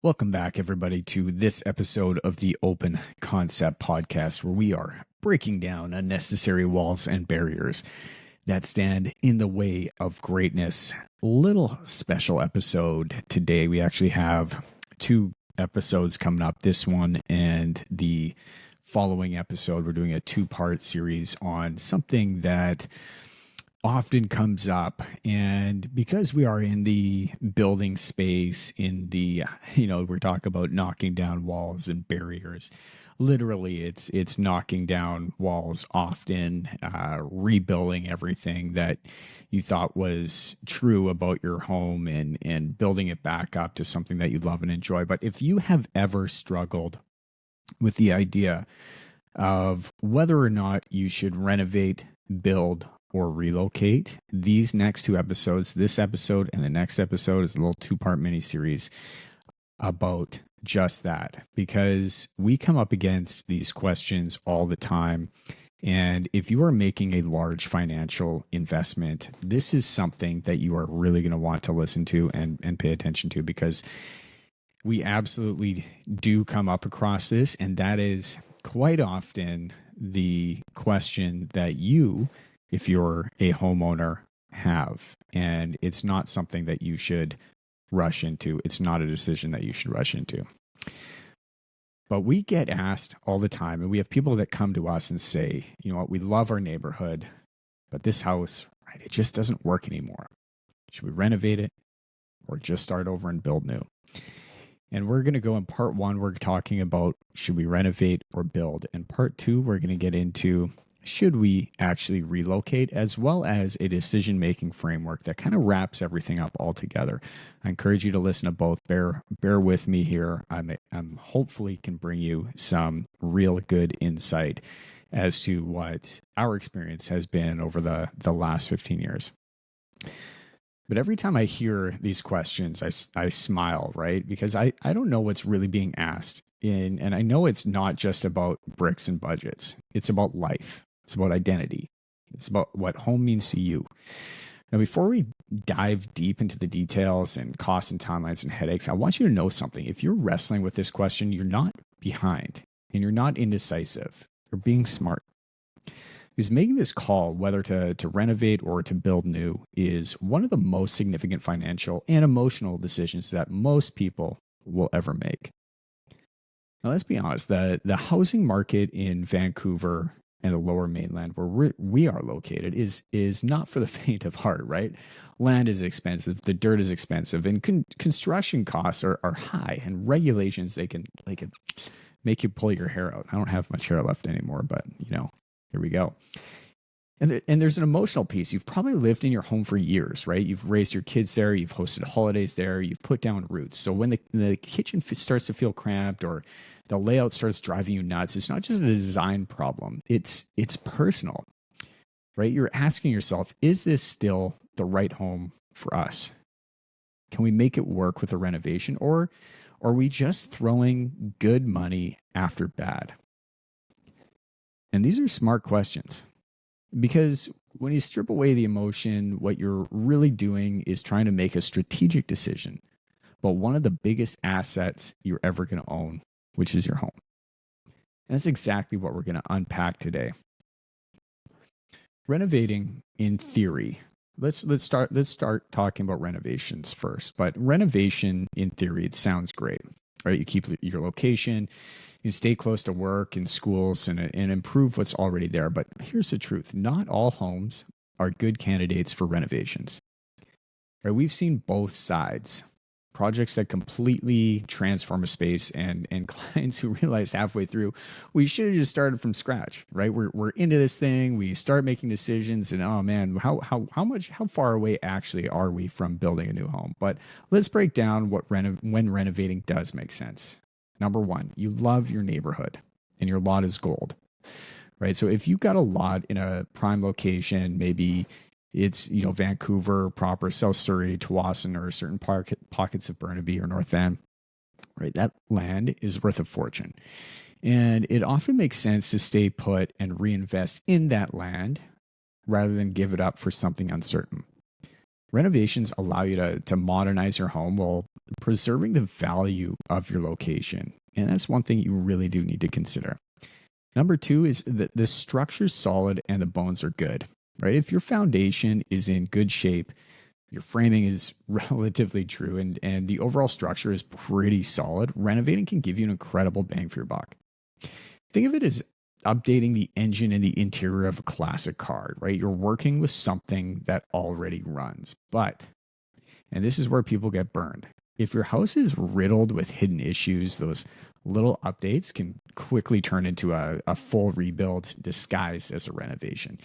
Welcome back, everybody, to this episode of the Open Concept Podcast, where we are breaking down unnecessary walls and barriers that stand in the way of greatness. Little special episode today. We actually have two episodes coming up, this one and the following episode. We're doing a two-part series on something that often comes up, and because we are in the building space, in the we're talking about knocking down walls and barriers. Literally, it's knocking down walls, often rebuilding everything that you thought was true about your home and building it back up to something that you love and enjoy. But if you have ever struggled with the idea of whether or not you should renovate, build, or relocate, these next two episodes, this episode and the next episode, is a little two-part mini-series about just that, because we come up against these questions all the time. And if you are making a large financial investment, this is something that you are really going to want to listen to and pay attention to, because we absolutely do come up across this. And that is quite often the question that you, if you're a homeowner, have. And it's not something that you should rush into. It's not a decision that you should rush into. But we get asked all the time, and we have people that come to us and say, you know what, we love our neighborhood, but this house, right, it just doesn't work anymore. Should we renovate it or just start over and build new? And we're going to go in part one, we're talking about should we renovate or build. And part two, we're going to get into should we actually relocate, as well as a decision-making framework that kind of wraps everything up all together. I encourage you to listen to both. Bear with me here. I'm hopefully can bring you some real good insight as to what our experience has been over the last 15 years. But every time I hear these questions, I smile, right? Because I don't know what's really being asked. And I know it's not just about bricks and budgets. It's about life. It's about identity. It's about what home means to you. Now, before we dive deep into the details and costs and timelines and headaches, I want you to know something. If you're wrestling with this question, you're not behind and you're not indecisive. You're being smart. Because making this call, whether to renovate or to build new, is one of the most significant financial and emotional decisions that most people will ever make. Now, let's be honest, the housing market in Vancouver and the Lower Mainland, where we are located, is not for the faint of heart, right? Land is expensive, the dirt is expensive, and construction costs are high, and regulations, they can make you pull your hair out. I don't have much hair left anymore, but here we go. And there's an emotional piece. You've probably lived in your home for years, right? You've raised your kids there. You've hosted holidays there. You've put down roots. So when the kitchen starts to feel cramped or the layout starts driving you nuts, it's not just a design problem. It's personal, right? You're asking yourself, is this still the right home for us? Can we make it work with a renovation, or are we just throwing good money after bad? And these are smart questions. Because when you strip away the emotion, what you're really doing is trying to make a strategic decision about one of the biggest assets you're ever going to own, which is your home. And that's exactly what we're going to unpack today. Renovating, in theory, let's start talking about renovations first. But renovation, in theory, it sounds great, right? You keep your location, you stay close to work and schools, and improve what's already there. But here's the truth. Not all homes are good candidates for renovations. Right? We've seen both sides projects that completely transform a space, and clients who realized halfway through we should have just started from scratch, right? We're into this thing, we start making decisions, and oh man, how far away actually are we from building a new home? But let's break down when renovating does make sense. Number one, you love your neighborhood and your lot is gold, right? So if you've got a lot in a prime location, maybe it's, Vancouver proper, South Surrey, Tawasin, or certain pockets of Burnaby or North Van, right? That land is worth a fortune. And it often makes sense to stay put and reinvest in that land rather than give it up for something uncertain. Renovations allow you to modernize your home while preserving the value of your location. And that's one thing you really do need to consider. Number two is that the structure's solid and the bones are good, right? If your foundation is in good shape, your framing is relatively true, and the overall structure is pretty solid, renovating can give you an incredible bang for your buck. Think of it as updating the engine and the interior of a classic car, right? You're working with something that already runs. But, and this is where people get burned, if your house is riddled with hidden issues, those little updates can quickly turn into a full rebuild disguised as a renovation.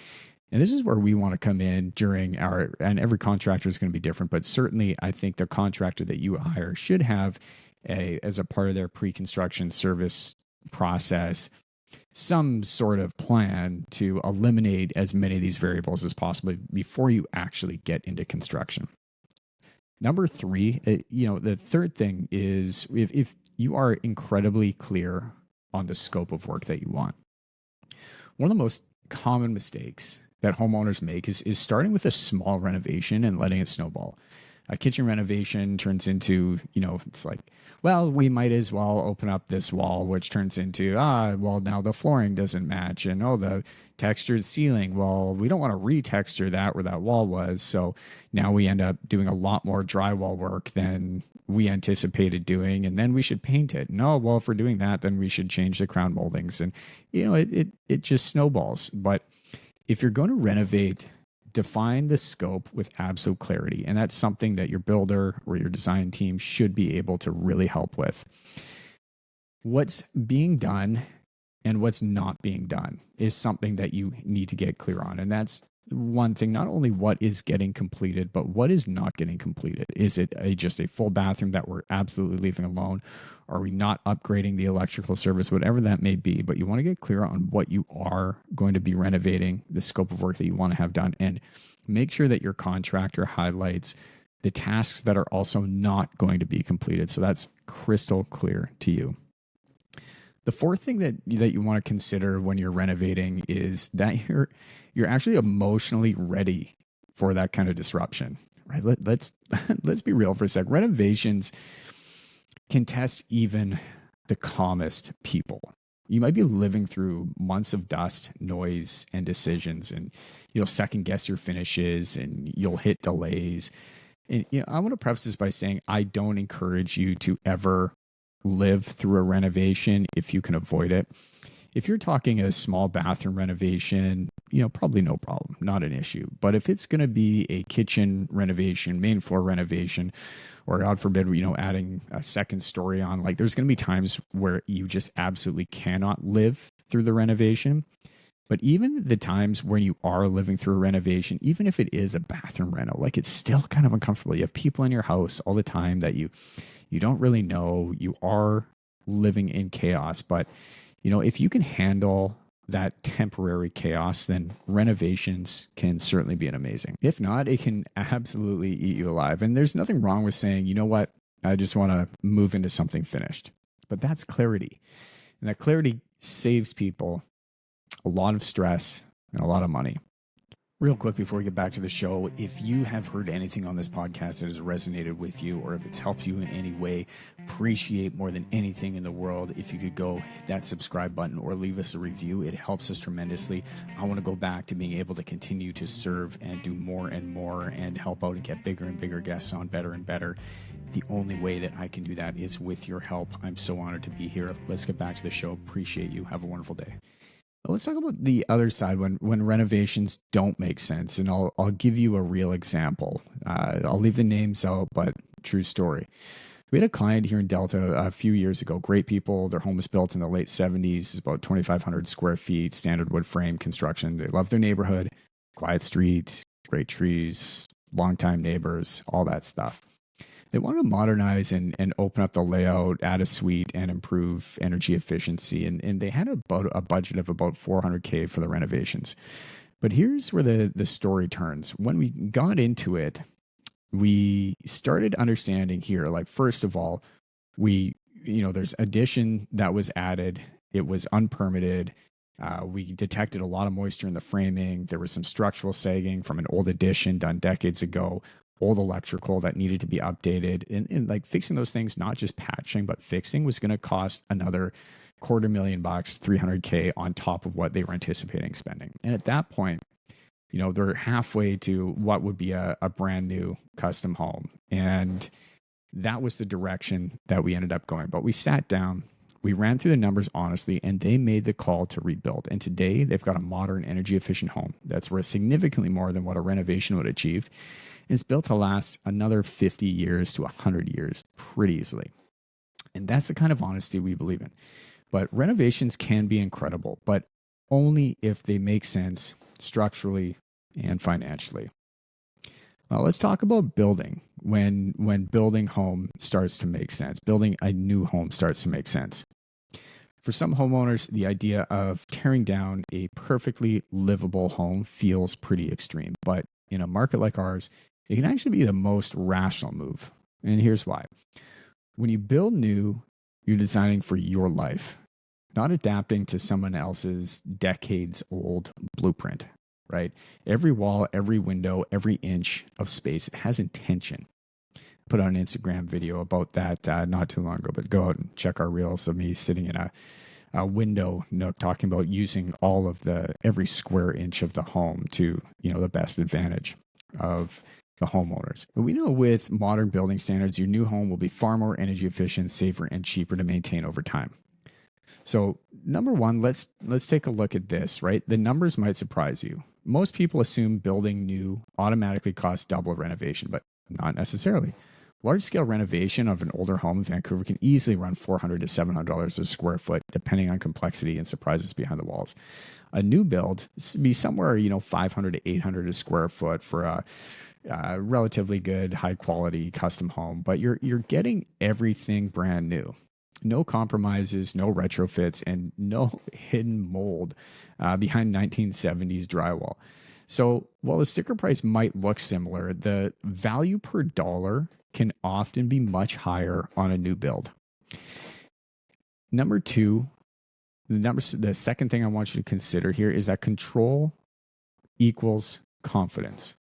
And this is where we want to come in during and every contractor is going to be different, but certainly I think the contractor that you hire should have as a part of their pre-construction service process, some sort of plan to eliminate as many of these variables as possible before you actually get into construction. Number three, the third thing is if you are incredibly clear on the scope of work that you want. One of the most common mistakes that homeowners make is starting with a small renovation and letting it snowball. A kitchen renovation turns into, it's like, well, we might as well open up this wall, which turns into, well, now the flooring doesn't match. And, the textured ceiling, well, we don't want to retexture that where that wall was. So now we end up doing a lot more drywall work than we anticipated doing. And then we should paint it. No, well, if we're doing that, then we should change the crown moldings. And, it just snowballs. But if you're going to renovate, define the scope with absolute clarity. And that's something that your builder or your design team should be able to really help with. What's being done and what's not being done is something that you need to get clear on. And that's one thing, not only what is getting completed, but what is not getting completed. Is it just a full bathroom that we're absolutely leaving alone? Are we not upgrading the electrical service, whatever that may be? But you want to get clear on what you are going to be renovating, the scope of work that you want to have done, and make sure that your contractor highlights the tasks that are also not going to be completed. So that's crystal clear to you. The fourth thing that you want to consider when you're renovating is that you're actually emotionally ready for that kind of disruption, right? Let's be real for a sec. Renovations can test even the calmest people. You might be living through months of dust, noise, and decisions, and you'll second guess your finishes and you'll hit delays. And I want to preface this by saying I don't encourage you to ever live through a renovation if you can avoid it. If you're talking a small bathroom renovation, probably no problem, not an issue. But if it's going to be a kitchen renovation, main floor renovation, or God forbid, adding a second story on, there's going to be times where you just absolutely cannot live through the renovation. But even the times when you are living through a renovation, even if it is a bathroom reno, it's still kind of uncomfortable. You have people in your house all the time that you don't really know. You are living in chaos. But, if you can handle that temporary chaos, then renovations can certainly be amazing. If not, it can absolutely eat you alive. And there's nothing wrong with saying, you know what, I just want to move into something finished. But that's clarity. And that clarity saves people a lot of stress and a lot of money. Real quick before we get back to the show, if you have heard anything on this podcast that has resonated with you, or if it's helped you in any way, appreciate more than anything in the world if you could go hit that subscribe button or leave us a review. It helps us tremendously. I want to go back to being able to continue to serve and do more and more and help out and get bigger and bigger guests on, better and better. The only way that I can do that is with your help. I'm so honored to be here. Let's get back to the show. Appreciate you. Have a wonderful day. Let's talk about the other side when renovations don't make sense, and I'll give you a real example. I'll leave the names out, but true story. We had a client here in Delta a few years ago. Great people. Their home was built in the late 70s. It's about 2,500 square feet, standard wood frame construction. They love their neighborhood, quiet street, great trees, longtime neighbors, all that stuff. They want to modernize and open up the layout, add a suite, and improve energy efficiency. And they had about a budget of about $400K for the renovations. But here's where the story turns. When we got into it, we started understanding here, like, first of all, there's addition that was added. It was unpermitted. We detected a lot of moisture in the framing. There was some structural sagging from an old addition done decades ago, old electrical that needed to be updated. And like fixing those things, not just patching, but fixing, was going to cost another $250,000, $300K on top of what they were anticipating spending. And at that point, they're halfway to what would be a brand new custom home. And that was the direction that we ended up going. But we sat down, we ran through the numbers honestly, and they made the call to rebuild. And today they've got a modern, energy efficient home that's worth significantly more than what a renovation would achieve. And it's built to last another 50 years to 100 years pretty easily. And that's the kind of honesty we believe in. But renovations can be incredible, but only if they make sense structurally and financially. Well, let's talk about building. When building home starts to make sense, building a new home starts to make sense. For some homeowners, the idea of tearing down a perfectly livable home feels pretty extreme. But in a market like ours, it can actually be the most rational move. And here's why. When you build new, you're designing for your life, not adapting to someone else's decades-old blueprint, right? Every wall, every window, every inch of space, it has intention. Put out an Instagram video about that not too long ago, but go out and check our reels of me sitting in a window nook talking about using all of every square inch of the home to, the best advantage of the homeowners. But we know with modern building standards, your new home will be far more energy efficient, safer, and cheaper to maintain over time. So number one, let's take a look at this, right? The numbers might surprise you. Most people assume building new automatically costs double a renovation, but not necessarily. Large-scale renovation of an older home in Vancouver can easily run $400 to $700 a square foot, depending on complexity and surprises behind the walls. A new build would be somewhere, $500 to $800 a square foot for a relatively good, high-quality custom home, but you're getting everything brand new. No compromises, no retrofits, and no hidden mold behind 1970s drywall. So while the sticker price might look similar, the value per dollar can often be much higher on a new build. Number two, the second thing I want you to consider here is that control equals confidence.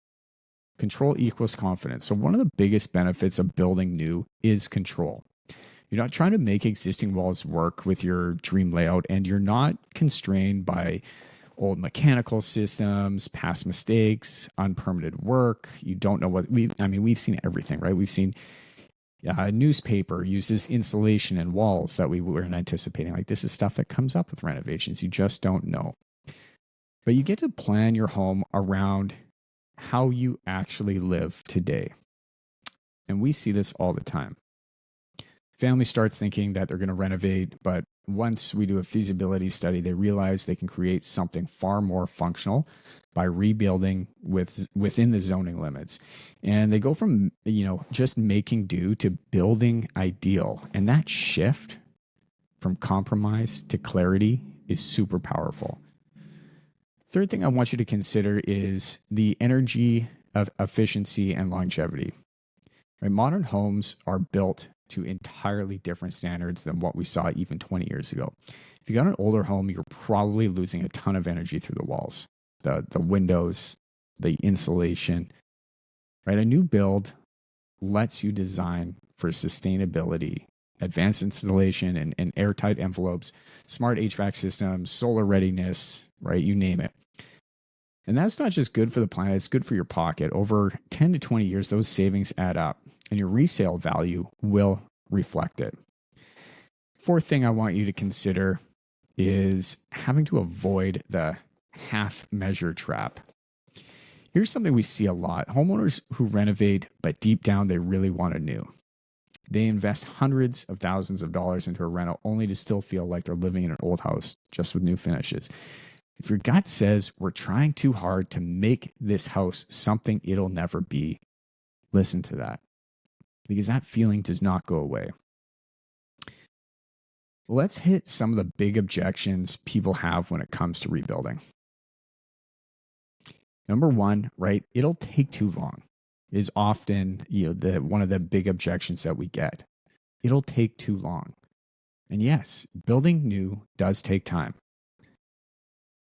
Control equals confidence. So one of the biggest benefits of building new is control. You're not trying to make existing walls work with your dream layout, and you're not constrained by old mechanical systems, past mistakes, unpermitted work. You don't know we've seen everything, right? We've seen newspaper used as insulation in walls that we weren't anticipating. Like, this is stuff that comes up with renovations. You just don't know. But you get to plan your home around how you actually live today. And we see this all the time. Family starts thinking that they're going to renovate, but once we do a feasibility study, they realize they can create something far more functional by rebuilding within the zoning limits. And they go from, just making do to building ideal. And that shift from compromise to clarity is super powerful. Third thing I want you to consider is the energy of efficiency and longevity. Right? Modern homes are built to entirely different standards than what we saw even 20 years ago. If you got an older home, you're probably losing a ton of energy through the walls, the windows, the insulation, right? A new build lets you design for sustainability, advanced installation and airtight envelopes, smart HVAC systems, solar readiness, right? You name it. And that's not just good for the planet, it's good for your pocket. Over 10 to 20 years, those savings add up, and your resale value will reflect it. Fourth thing I want you to consider is having to avoid the half measure trap. Here's something we see a lot. Homeowners who renovate, but deep down they really want a new. They invest hundreds of thousands of dollars into a rental only to still feel like they're living in an old house just with new finishes. If your gut says we're trying too hard to make this house something it'll never be, listen to that, because that feeling does not go away. Let's hit some of the big objections people have when it comes to rebuilding. Number one, right? It'll take too long is often, one of the big objections that we get. It'll take too long. And yes, building new does take time.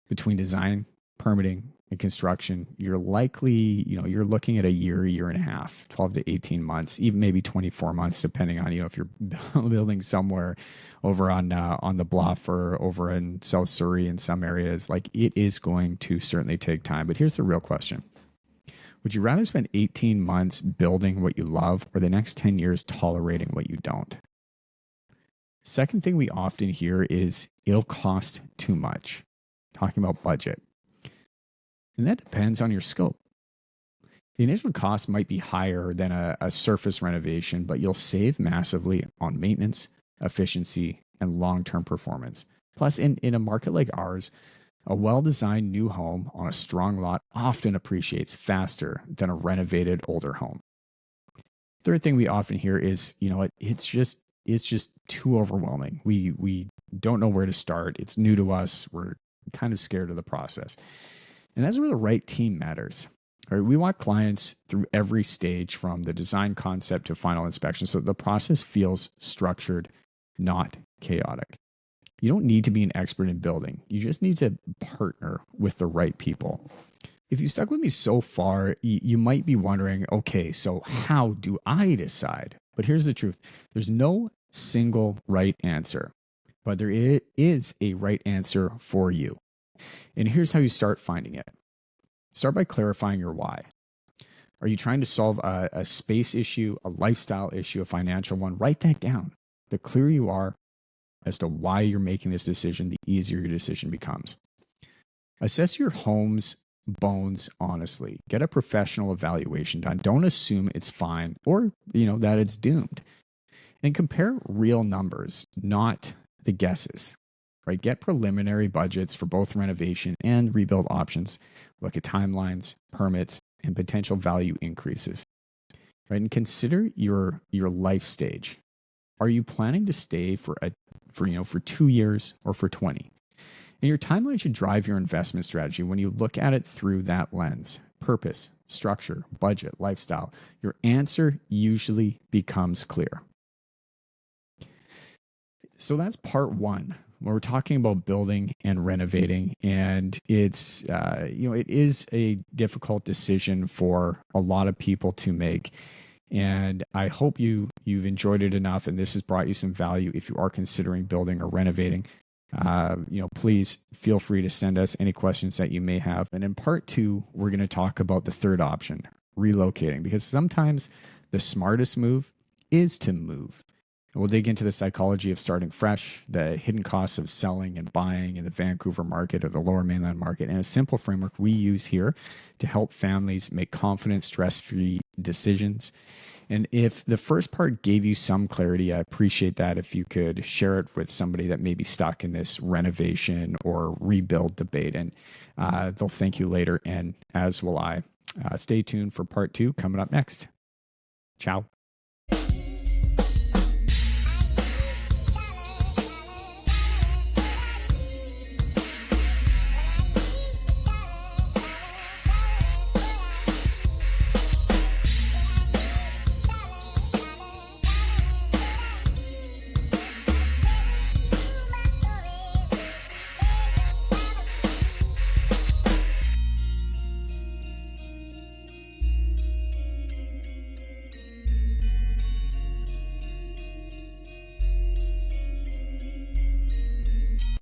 Between design, permitting, and construction, you're likely, you're looking at a year and a half, 12 to 18 months, even maybe 24 months, depending on, if you're building somewhere over on the bluff or over in South Surrey in some areas. Like, it is going to certainly take time. But here's the real question. Would you rather spend 18 months building what you love or the next 10 years tolerating what you don't? Second thing we often hear is it'll cost too much. Talking about budget. And that depends on your scope. The initial cost might be higher than a surface renovation, but you'll save massively on maintenance, efficiency, and long-term performance. Plus, in a market like ours, a well-designed new home on a strong lot often appreciates faster than a renovated older home. Third thing we often hear is, it's just too overwhelming. We don't know where to start. It's new to us. We're kind of scared of the process. And that's where the right team matters. All right, we want clients through every stage from the design concept to final inspection so the process feels structured, not chaotic. You don't need to be an expert in building. You just need to partner with the right people. If you stuck with me so far, you might be wondering, okay, so how do I decide? But here's the truth. There's no single right answer, but there is a right answer for you. And here's how you start finding it. Start by clarifying your why. Are you trying to solve a space issue, a lifestyle issue, a financial one? Write that down. The clearer you are as to why you're making this decision, the easier your decision becomes. Assess your home's bones honestly. Get a professional evaluation done. Don't assume it's fine or, that it's doomed. And compare real numbers, not the guesses. Right? Get preliminary budgets for both renovation and rebuild options. Look at timelines, permits, and potential value increases. Right? And consider your life stage. Are you planning to stay for 2 years or for 20? And your timeline should drive your investment strategy when you look at it through that lens. Purpose, structure, budget, lifestyle. Your answer usually becomes clear. So that's part one. We're talking about building and renovating, and it's it is a difficult decision for a lot of people to make. And I hope you've enjoyed it enough, and this has brought you some value. If you are considering building or renovating, please feel free to send us any questions that you may have. And in part two, we're going to talk about the third option, relocating, because sometimes the smartest move is to move. We'll dig into the psychology of starting fresh, the hidden costs of selling and buying in the Vancouver market or the Lower Mainland market, and a simple framework we use here to help families make confident, stress-free decisions. And if the first part gave you some clarity, I appreciate that if you could share it with somebody that may be stuck in this renovation or rebuild debate, and they'll thank you later, and as will I. Stay tuned for part two coming up next. Ciao.